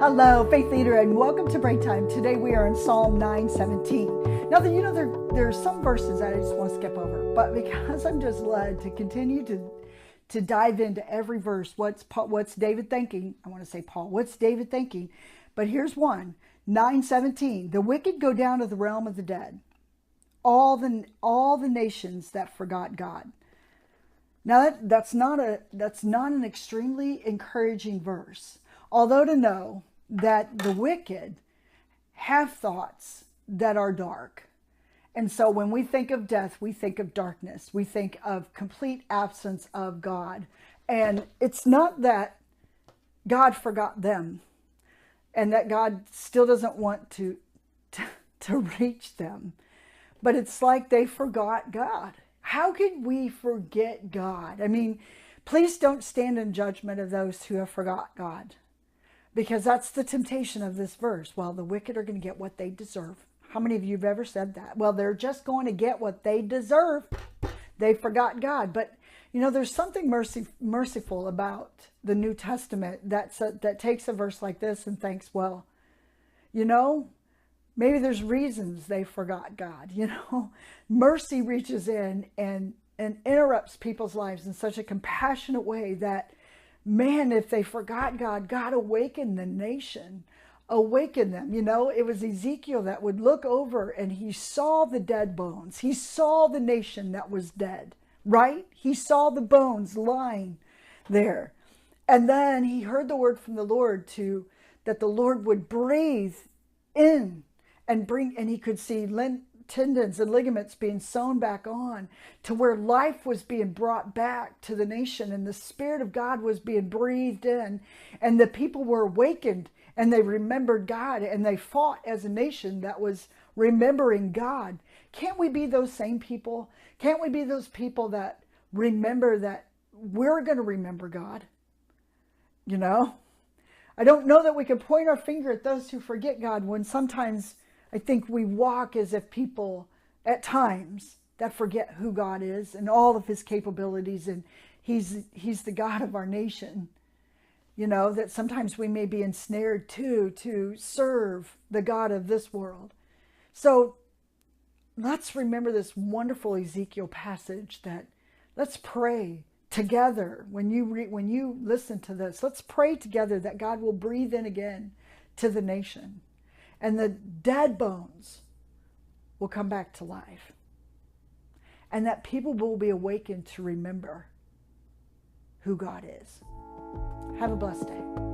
Hello, Faith Leader, and welcome to Breaktime. Today we are in Psalm 9:17. Now, there are some verses I just want to skip over, but because I'm just led to continue to dive into every verse, what's David thinking? I want to say Paul. What's David thinking? But here's one, 9:17. The wicked go down to the realm of the dead. All the nations that forgot God. Now that's not an extremely encouraging verse. Although to know that the wicked have thoughts that are dark. And so when we think of death, we think of darkness. We think of complete absence of God. And it's not that God forgot them and that God still doesn't want to reach them. But it's like they forgot God. How could we forget God? I mean, please don't stand in judgment of those who have forgot God. Because that's the temptation of this verse. Well, the wicked are going to get what they deserve. How many of you have ever said that? Well, they're just going to get what they deserve. They forgot God. But, there's something merciful about the New Testament that takes a verse like this and thinks, well, maybe there's reasons they forgot God. Mercy reaches in and interrupts people's lives in such a compassionate way that, man, if they forgot God, God awakened the nation, awakened them. It was Ezekiel that would look over and he saw the dead bones. He saw the nation that was dead, right? He saw the bones lying there. And then he heard the word from the Lord that the Lord would breathe in and he could see tendons and ligaments being sewn back on to where life was being brought back to the nation and the Spirit of God was being breathed in and the people were awakened and they remembered God and they fought as a nation that was remembering God. Can't we be those same people? Can't we be those people that remember that we're going to remember God? I don't know that we can point our finger at those who forget God when sometimes I think we walk as if people at times that forget who God is and all of his capabilities and he's the God of our nation. That sometimes we may be ensnared to serve the God of this world. So let's remember this wonderful Ezekiel passage that let's pray together. When you listen to this, let's pray together that God will breathe in again to the nation. And the dead bones will come back to life. And that people will be awakened to remember who God is. Have a blessed day.